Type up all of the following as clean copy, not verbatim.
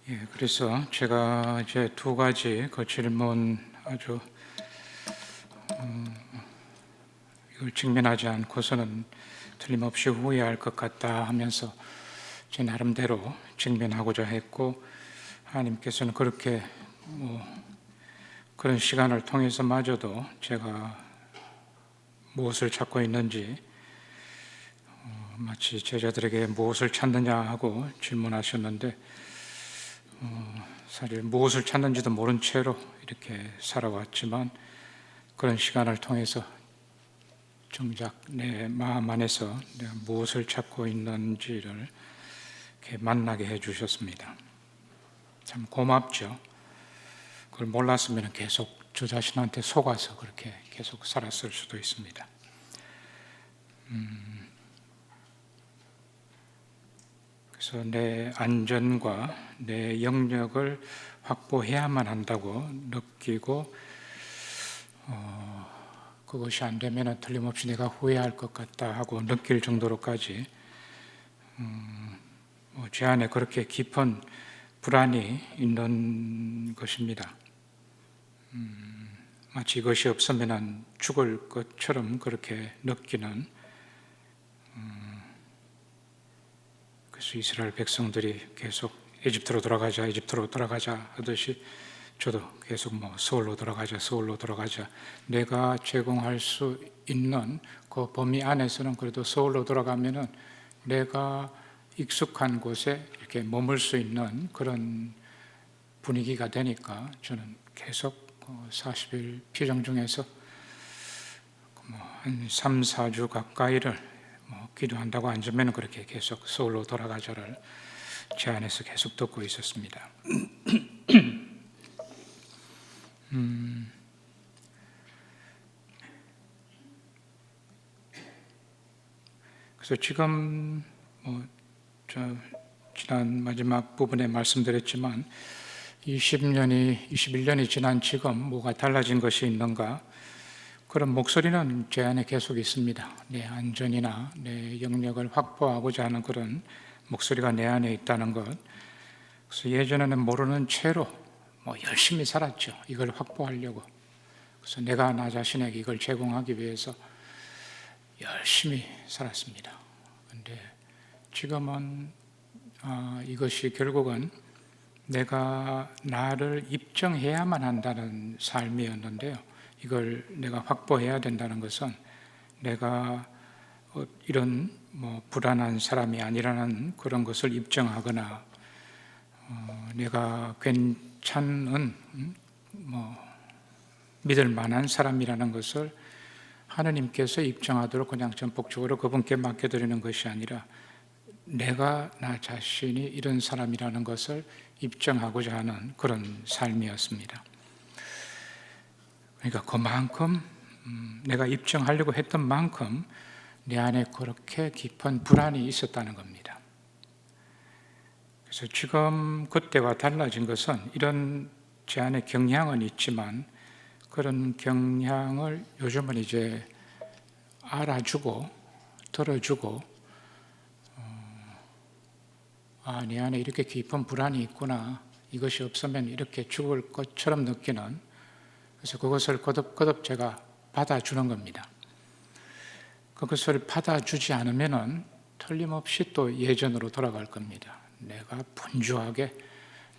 그래서 제가 이제 두 가지 그 질문 아주 이걸 직면하지 않고서는 틀림없이 후회할 것 같다 하면서 제 나름대로 직면하고자 했고, 하나님께서는 그렇게 그런 시간을 통해서마저도 제가 무엇을 찾고 있는지, 마치 제자들에게 무엇을 찾느냐 하고 질문하셨는데, 사실 무엇을 찾는지도 모른 채로 이렇게 살아왔지만, 그런 시간을 통해서 정작 내 마음 안에서 내가 무엇을 찾고 있는지를 이렇게 만나게 해주셨습니다. 참 고맙죠. 그걸 몰랐으면 계속 저 자신한테 속아서 그렇게 계속 살았을 수도 있습니다. 그래서 내 안전과 내 영역을 확보해야만 한다고 느끼고, 그것이 안 되면 틀림없이 내가 후회할 것 같다 하고 느낄 정도로까지 제 안에 그렇게 깊은 불안이 있는 것입니다. 마치 이것이 없으면 죽을 것처럼 그렇게 느끼는, 그래서 이스라엘 백성들이 계속 에집트로 돌아가자 하듯이 저도 계속 서울로 돌아가자. 내가 제공할 수 있는 그 범위 안에서는 그래도 서울로 돌아가면은 내가 익숙한 곳에 이렇게 머물 수 있는 그런 분위기가 되니까 저는 계속 40일 피정 중에서 한 3, 4주 가까이를 기도한다고 앉으면 그렇게 계속 서울로 돌아가자를 제 안에서 계속 듣고 있었습니다. 그래서 지금 지난 마지막 부분에 말씀드렸지만 21년이 지난 지금 뭐가 달라진 것이 있는가? 그런 목소리는 제 안에 계속 있습니다. 내 안전이나 내 영역을 확보하고자 하는 그런 목소리가 내 안에 있다는 것. 그래서 예전에는 모르는 채로 열심히 살았죠. 이걸 확보하려고. 그래서 내가 나 자신에게 이걸 제공하기 위해서 열심히 살았습니다. 그런데 지금은 이것이 결국은 내가 나를 입증해야만 한다는 삶이었는데요. 이걸 내가 확보해야 된다는 것은 내가 이런 불안한 사람이 아니라는 그런 것을 입증하거나, 내가 괜찮은 믿을 만한 사람이라는 것을 하느님께서 입증하도록 그냥 전폭적으로 그분께 맡겨드리는 것이 아니라 내가 나 자신이 이런 사람이라는 것을 입증하고자 하는 그런 삶이었습니다. 그러니까 그만큼 내가 입증하려고 했던 만큼 내 안에 그렇게 깊은 불안이 있었다는 겁니다. 그래서 지금 그때와 달라진 것은 이런 제 안에 경향은 있지만 그런 경향을 요즘은 이제 알아주고 들어주고, 내 안에 이렇게 깊은 불안이 있구나, 이것이 없으면 이렇게 죽을 것처럼 느끼는, 그래서 그것을 거듭거듭 제가 받아주는 겁니다. 그것을 받아주지 않으면 틀림없이 또 예전으로 돌아갈 겁니다. 내가 분주하게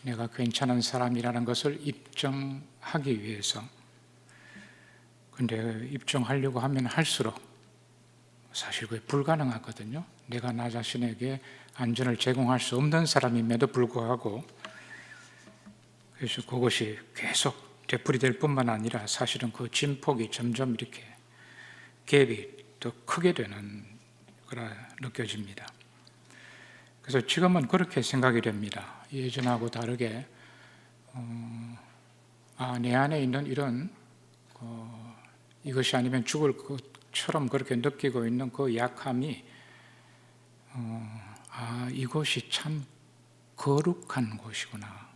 내가 괜찮은 사람이라는 것을 입증하기 위해서. 근데 입증하려고 하면 할수록 사실 그게 불가능하거든요. 내가 나 자신에게 안전을 제공할 수 없는 사람임에도 불구하고, 그래서 그것이 계속 되풀이될 뿐만 아니라 사실은 그 진폭이 점점 이렇게 갭이 더 크게 되는 거라 느껴집니다. 그래서 지금은 그렇게 생각이 됩니다. 예전하고 다르게 내 안에 있는 이런 이것이 아니면 죽을 것처럼 그렇게 느끼고 있는 그 약함이 이것이 참 거룩한 곳이구나.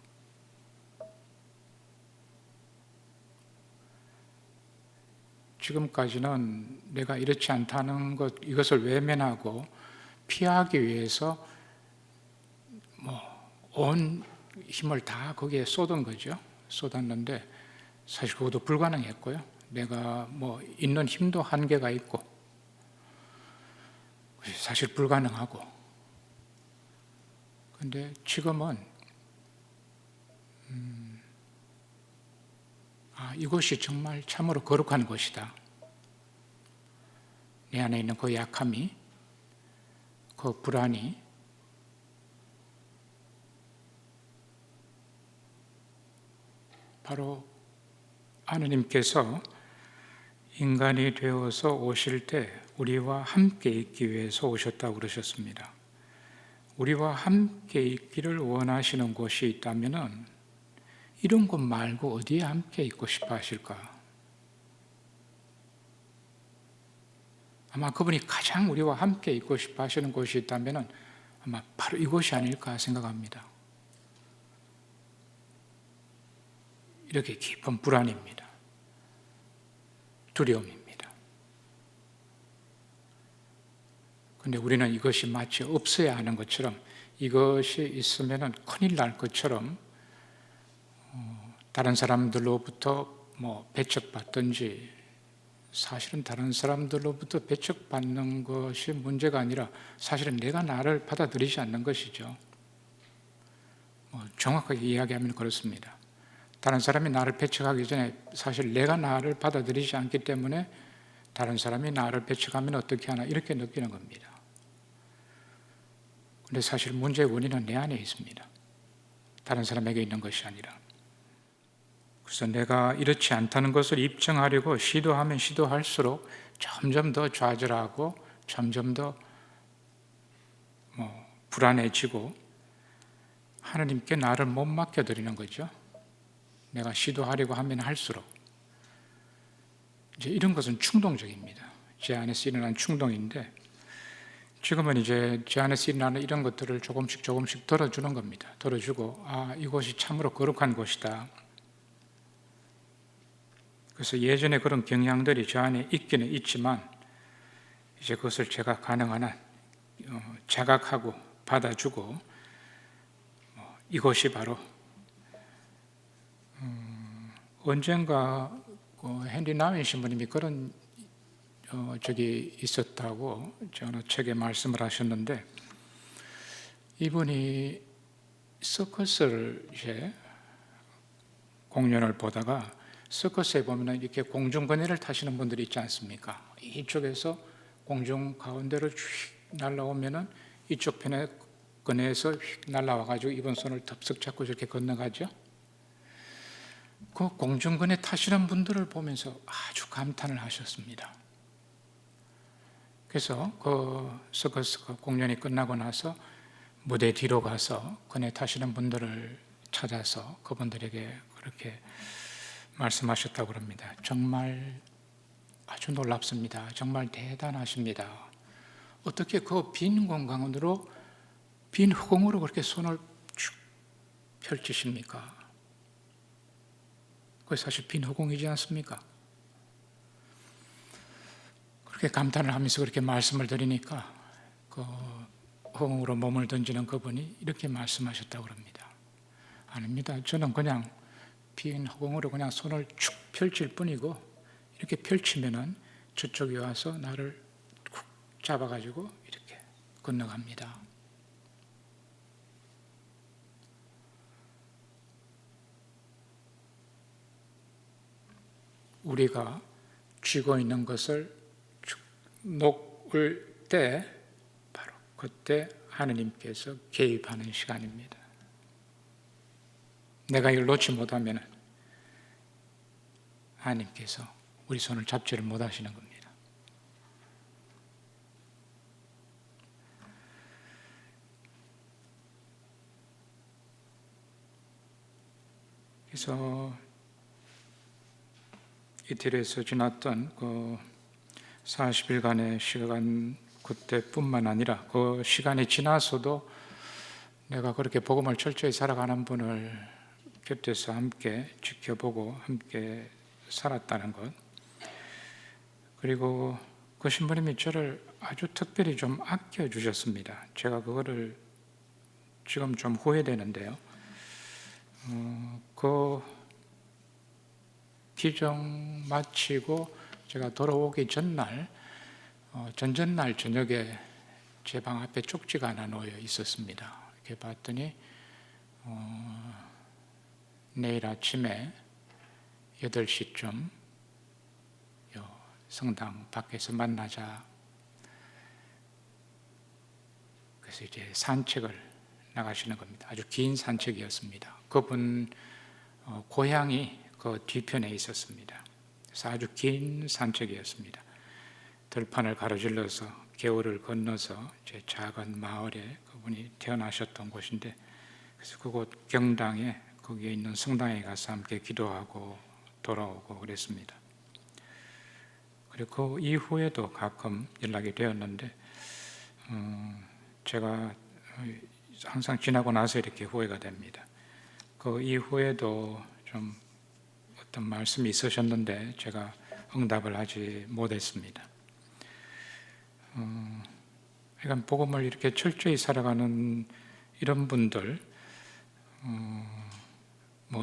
지금까지는 내가 이렇지 않다는 것, 이것을 외면하고 피하기 위해서 온 힘을 다 거기에 쏟은 거죠. 쏟았는데 사실 그것도 불가능했고요. 내가 뭐 있는 힘도 한계가 있고 사실 불가능하고, 근데 지금은 이것이 정말 참으로 거룩한 것이다. 내 안에 있는 그 약함이, 그 불안이 바로 하느님께서 인간이 되어서 오실 때 우리와 함께 있기 위해서 오셨다고 그러셨습니다. 우리와 함께 있기를 원하시는 곳이 있다면 이런 곳 말고 어디에 함께 있고 싶어 하실까? 아마 그분이 가장 우리와 함께 있고 싶어 하시는 곳이 있다면 아마 바로 이곳이 아닐까 생각합니다. 이렇게 깊은 불안입니다. 두려움입니다. 그런데 우리는 이것이 마치 없어야 하는 것처럼, 이것이 있으면 큰일 날 것처럼 다른 사람들로부터 배척받든지, 사실은 다른 사람들로부터 배척받는 것이 문제가 아니라 사실은 내가 나를 받아들이지 않는 것이죠. 정확하게 이야기하면 그렇습니다. 다른 사람이 나를 배척하기 전에 사실 내가 나를 받아들이지 않기 때문에 다른 사람이 나를 배척하면 어떻게 하나 이렇게 느끼는 겁니다. 그런데 사실 문제의 원인은 내 안에 있습니다. 다른 사람에게 있는 것이 아니라. 그래서 내가 이렇지 않다는 것을 입증하려고 시도하면 시도할수록 점점 더 좌절하고 점점 더 불안해지고 하나님께 나를 못 맡겨드리는 거죠. 내가 시도하려고 하면 할수록. 이제 이런 것은 충동적입니다. 제 안에서 일어난 충동인데, 지금은 이제 제 안에서 일어나는 이런 것들을 조금씩 덜어주는 겁니다. 덜어주고, 이곳이 참으로 거룩한 곳이다. 그래서 예전에 그런 경향들이 저 안에 있기는 있지만 이제 그것을 제가 가능한 한 자각하고 받아주고, 이것이 바로 언젠가 헨리 나윈 신부님이 그런 적이 있었다고 어느 책에 말씀을 하셨는데, 이분이 서커스를 이제 공연을 보다가 서커스에 보면 이렇게 공중거네를 타시는 분들이 있지 않습니까? 이쪽에서 공중 가운데로 휙 날아오면은 이쪽 편에 거네에서 휙 날아와가지고 이번 손을 덥석 잡고 저렇게 건너가죠. 그 공중거네 타시는 분들을 보면서 아주 감탄을 하셨습니다. 그래서 그 서커스 공연이 끝나고 나서 무대 뒤로 가서 거네 타시는 분들을 찾아서 그분들에게 그렇게 말씀하셨다고 합니다. 정말 아주 놀랍습니다. 정말 대단하십니다. 어떻게 그 빈 공간으로, 빈 허공으로 그렇게 손을 쭉 펼치십니까? 그게 사실 빈 허공이지 않습니까? 그렇게 감탄을 하면서 그렇게 말씀을 드리니까 그 허공으로 몸을 던지는 그분이 이렇게 말씀하셨다고 합니다. 아닙니다. 저는 그냥 빈 허공으로 그냥 손을 축 펼칠 뿐이고, 이렇게 펼치면은 저쪽에 와서 나를 쿡 잡아가지고 이렇게 건너갑니다. 우리가 쥐고 있는 것을 놓을 때 바로 그때 하느님께서 개입하는 시간입니다. 내가 이걸 놓지 못하면 하나님께서 우리 손을 잡지를 못하시는 겁니다. 그래서 이태리에서 지났던 그 40일간의 시간, 그때뿐만 아니라 그 시간이 지나서도 내가 그렇게 복음을 철저히 살아가는 분을 곁에서 함께 지켜보고 함께 살았다는 것, 그리고 그 신부님이 저를 아주 특별히 좀 아껴주셨습니다. 제가 그거를 지금 좀 후회되는데요. 그 기정 마치고 제가 돌아오기 전날, 전전날 저녁에 제 방 앞에 쪽지가 하나 놓여 있었습니다. 이렇게 봤더니 내일 아침에 8시쯤 성당 밖에서 만나자. 그래서 이제 산책을 나가시는 겁니다. 아주 긴 산책이었습니다. 그분 고향이 그 뒤편에 있었습니다. 그래서 아주 긴 산책이었습니다. 들판을 가로질러서 개울을 건너서 제 작은 마을에 그분이 태어나셨던 곳인데, 그래서 그곳 경당에 거기에 있는 성당에 가서 함께 기도하고 돌아오고 그랬습니다. 그리고 그 이후에도 가끔 연락이 되었는데 제가 항상 지나고 나서 이렇게 후회가 됩니다. 그 이후에도 좀 어떤 말씀이 있으셨는데 제가 응답을 하지 못했습니다. 그러니까 복음을 이렇게 철저히 살아가는 이런 분들,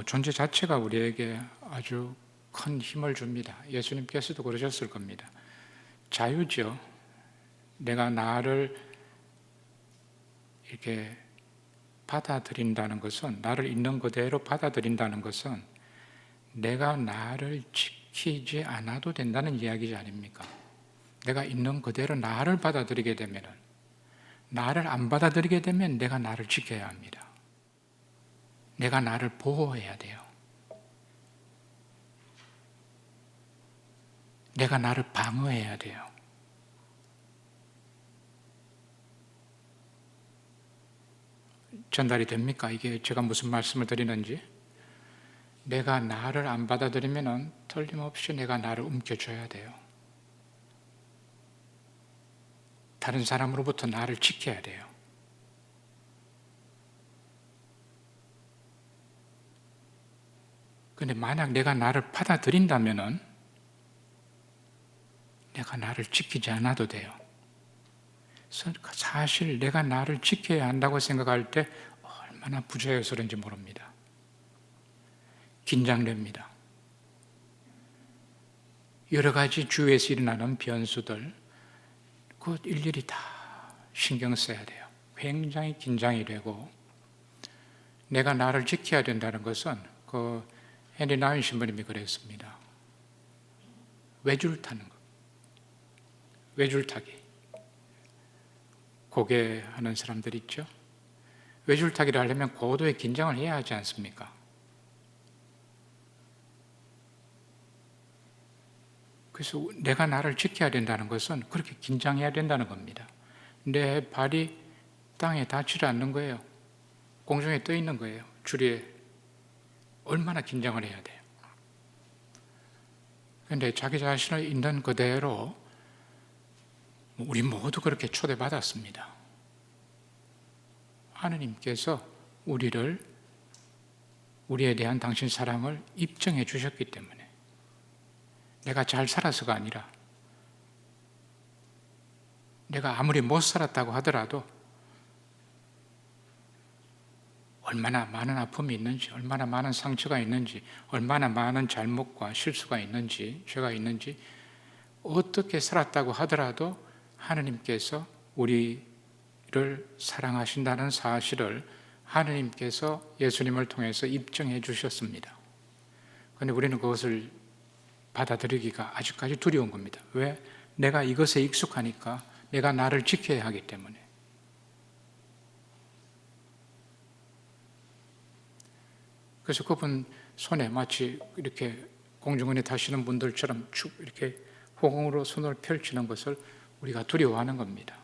존재 자체가 우리에게 아주 큰 힘을 줍니다. 예수님께서도 그러셨을 겁니다. 자유죠. 내가 나를 이렇게 받아들인다는 것은, 나를 있는 그대로 받아들인다는 것은 내가 나를 지키지 않아도 된다는 이야기지 아닙니까? 내가 있는 그대로 나를 받아들이게 되면, 나를 안 받아들이게 되면 내가 나를 지켜야 합니다. 내가 나를 보호해야 돼요. 내가 나를 방어해야 돼요. 전달이 됩니까? 이게 제가 무슨 말씀을 드리는지. 내가 나를 안 받아들이면 틀림없이 내가 나를 움켜줘야 돼요. 다른 사람으로부터 나를 지켜야 돼요. 근데 만약 내가 나를 받아들인다면 내가 나를 지키지 않아도 돼요. 사실 내가 나를 지켜야 한다고 생각할 때 얼마나 부자여서 그런지 모릅니다. 긴장됩니다. 여러 가지 주위에서 일어나는 변수들, 그 일일이 다 신경 써야 돼요. 굉장히 긴장이 되고, 내가 나를 지켜야 된다는 것은 그 헨리 나윈 신부님이 그랬습니다. 외줄 타는 것. 외줄 타기. 고개 하는 사람들 있죠? 외줄 타기를 하려면 고도의 긴장을 해야 하지 않습니까? 그래서 내가 나를 지켜야 된다는 것은 그렇게 긴장해야 된다는 겁니다. 내 발이 땅에 닿지 않는 거예요. 공중에 떠 있는 거예요. 줄에. 얼마나 긴장을 해야 돼요. 그런데 자기 자신을 있는 그대로 우리 모두 그렇게 초대받았습니다. 하느님께서 우리에 대한 당신 사랑을 입증해 주셨기 때문에, 내가 잘 살아서가 아니라, 내가 아무리 못 살았다고 하더라도 얼마나 많은 아픔이 있는지, 얼마나 많은 상처가 있는지, 얼마나 많은 잘못과 실수가 있는지, 죄가 있는지, 어떻게 살았다고 하더라도 하느님께서 우리를 사랑하신다는 사실을 하느님께서 예수님을 통해서 입증해 주셨습니다. 그런데 우리는 그것을 받아들이기가 아직까지 두려운 겁니다. 왜? 내가 이것에 익숙하니까, 내가 나를 지켜야 하기 때문에. 그래서 그분 손에 마치 이렇게 공중원에 타시는 분들처럼 쭉 이렇게 호공으로 손을 펼치는 것을 우리가 두려워하는 겁니다.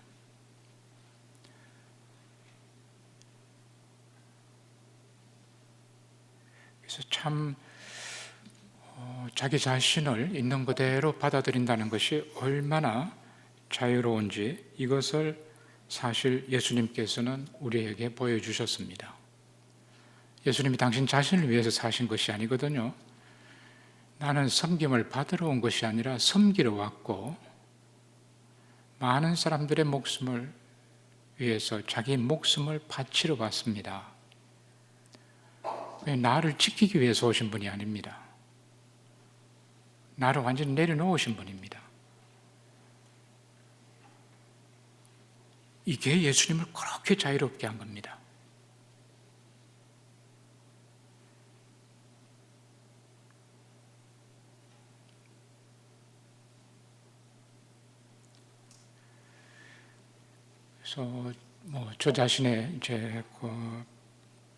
그래서 참 자기 자신을 있는 그대로 받아들인다는 것이 얼마나 자유로운지, 이것을 사실 예수님께서는 우리에게 보여주셨습니다. 예수님이 당신 자신을 위해서 사신 것이 아니거든요. 나는 섬김을 받으러 온 것이 아니라 섬기러 왔고, 많은 사람들의 목숨을 위해서 자기 목숨을 바치러 왔습니다. 나를 지키기 위해서 오신 분이 아닙니다. 나를 완전히 내려놓으신 분입니다. 이게 예수님을 그렇게 자유롭게 한 겁니다. 그래서 저 자신의 이제 그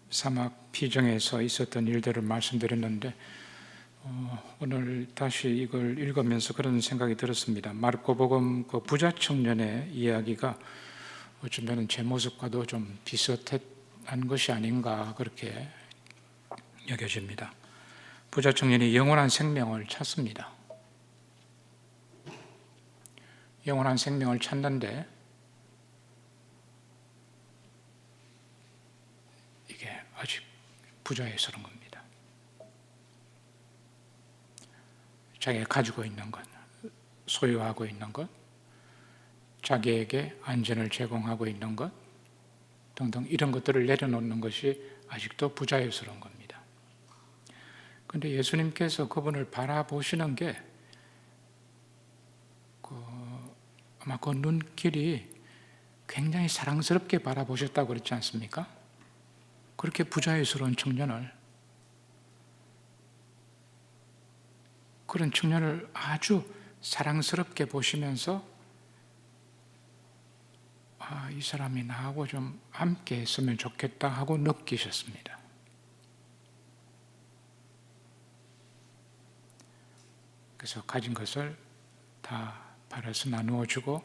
사막 피정에서 있었던 일들을 말씀드렸는데 오늘 다시 이걸 읽으면서 그런 생각이 들었습니다. 마르코복음 그 부자 청년의 이야기가 어쩌면 제 모습과도 좀 비슷한 것이 아닌가 그렇게 여겨집니다. 부자 청년이 영원한 생명을 찾습니다. 영원한 생명을 찾는데 이게 아직 부자에서는 겁니다. 자기가 가지고 있는 것, 소유하고 있는 것, 자기에게 안전을 제공하고 있는 것 등등 이런 것들을 내려놓는 것이 아직도 부자유스러운 겁니다. 그런데 예수님께서 그분을 바라보시는 게 아마 그 눈길이 굉장히 사랑스럽게 바라보셨다고 그랬지 않습니까? 그렇게 부자유스러운 청년을, 그런 청년을 아주 사랑스럽게 보시면서 이 사람이 나하고 좀 함께 했으면 좋겠다 하고 느끼셨습니다. 그래서 가진 것을 다 팔아서 나누어 주고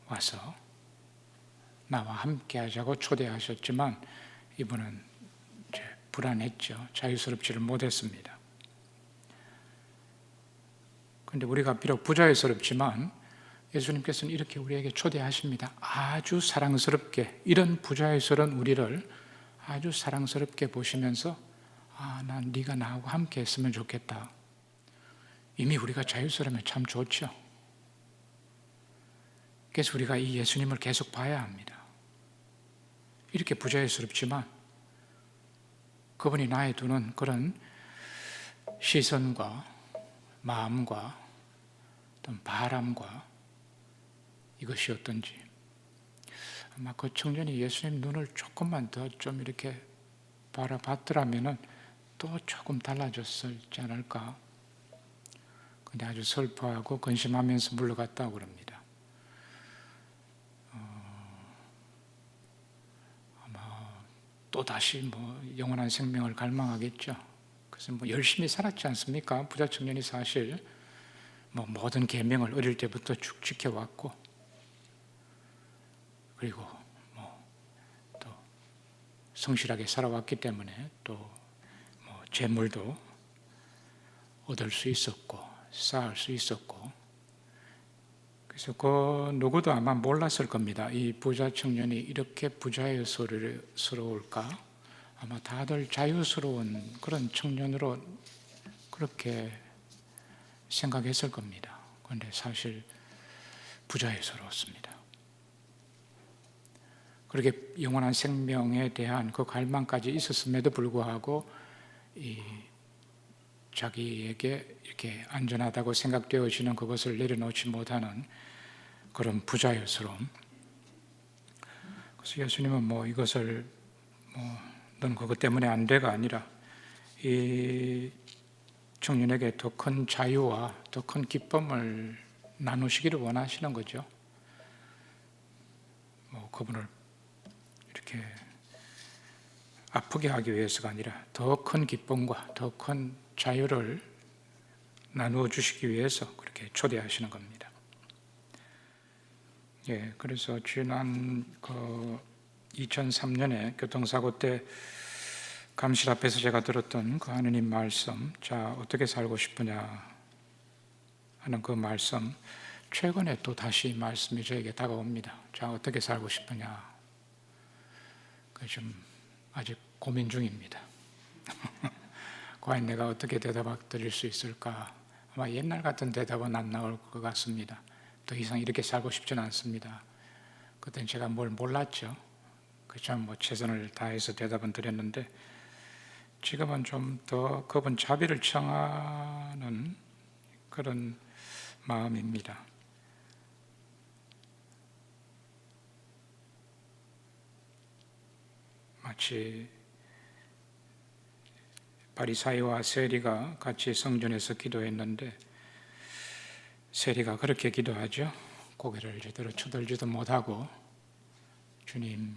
와서 나와 함께 하자고 초대하셨지만 이분은 이제 불안했죠. 자유스럽지를 못했습니다. 그런데 우리가 비록 부자유스럽지만 예수님께서는 이렇게 우리에게 초대하십니다. 아주 사랑스럽게, 이런 부자유스러운 우리를 아주 사랑스럽게 보시면서 난 네가 나하고 함께 했으면 좋겠다. 이미 우리가 자유스러우면 참 좋죠. 그래서 우리가 이 예수님을 계속 봐야 합니다. 이렇게 부자유스럽지만 그분이 나에 두는 그런 시선과 마음과 어떤 바람과 이것이 어떤지, 아마 그 청년이 예수님 눈을 조금만 더 좀 이렇게 바라봤더라면 또 조금 달라졌을지 않을까. 근데 아주 슬퍼하고 근심하면서 물러갔다고 그럽니다. 아마 또 다시 영원한 생명을 갈망하겠죠. 그래서 열심히 살았지 않습니까? 부자 청년이 사실 모든 계명을 어릴 때부터 쭉 지켜왔고, 그리고 또 성실하게 살아왔기 때문에 또 재물도 얻을 수 있었고 쌓을 수 있었고, 그래서 그 누구도 아마 몰랐을 겁니다. 이 부자 청년이 이렇게 부자유스러울까? 아마 다들 자유스러운 그런 청년으로 그렇게 생각했을 겁니다. 그런데 사실 부자유스러웠습니다. 그렇게 영원한 생명에 대한 그 갈망까지 있었음에도 불구하고 자기에게 이렇게 안전하다고 생각되어지는 그것을 내려놓지 못하는 그런 부자유스러움. 그래서 예수님은 이것을 넌 그것 때문에 안 돼가 아니라 이 청년에게 더 큰 자유와 더 큰 기쁨을 나누시기를 원하시는 거죠. 그분을 이렇게 아프게 하기 위해서가 아니라 더 큰 기쁨과 더 큰 자유를 나누어 주시기 위해서 그렇게 초대하시는 겁니다. 그래서 지난 2003년에 교통사고 때 감실 앞에서 제가 들었던 그 하느님 말씀, 자 어떻게 살고 싶으냐 하는 그 말씀, 최근에 또 다시 말씀이 저에게 다가옵니다. 자 어떻게 살고 싶으냐. 좀 아직 고민 중입니다. 과연 내가 어떻게 대답 드릴 수 있을까? 아마 옛날 같은 대답은 안 나올 것 같습니다. 더 이상 이렇게 살고 싶지는 않습니다. 그때는 제가 뭘 몰랐죠. 그렇죠. 최선을 다해서 대답은 드렸는데 지금은 좀 더 그분 자비를 청하는 그런 마음입니다. 마치 바리사이와 세리가 같이 성전에서 기도했는데 세리가 그렇게 기도하죠. 고개를 제대로 쳐들지도 못하고 주님,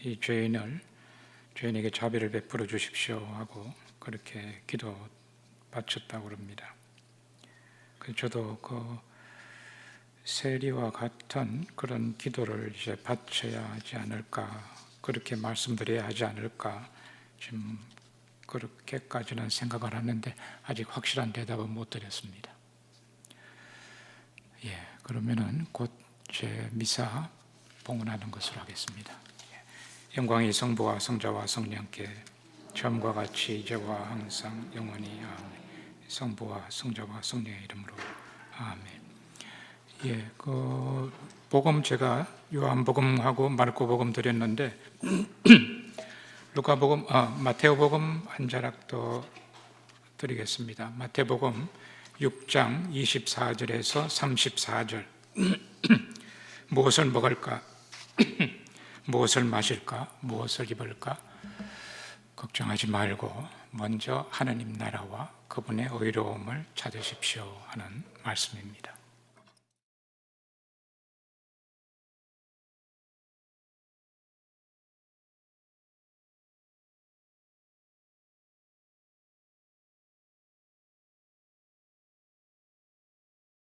이 죄인에게 자비를 베풀어 주십시오 하고 그렇게 기도 바쳤다고 합니다. 저도 그 세리와 같은 그런 기도를 이제 바쳐야 하지 않을까, 그렇게 말씀드려야 하지 않을까, 지금 그렇게까지는 생각을 하는데 아직 확실한 대답은 못 드렸습니다. 그러면은 곧 제 미사 봉헌하는 것으로 하겠습니다. 영광이 성부와 성자와 성령께 처음과 같이 이제와 항상 영원히 아멘. 성부와 성자와 성령의 이름으로 아멘. 그 복음 제가 요한복음하고 마르코복음 드렸는데 루카복음, 마테오복음 한 자락 더 드리겠습니다. 마테복음 6장 24절에서 34절. 무엇을 먹을까? 무엇을 마실까? 무엇을 입을까? 걱정하지 말고 먼저 하느님 나라와 그분의 의로움을 찾으십시오 하는 말씀입니다.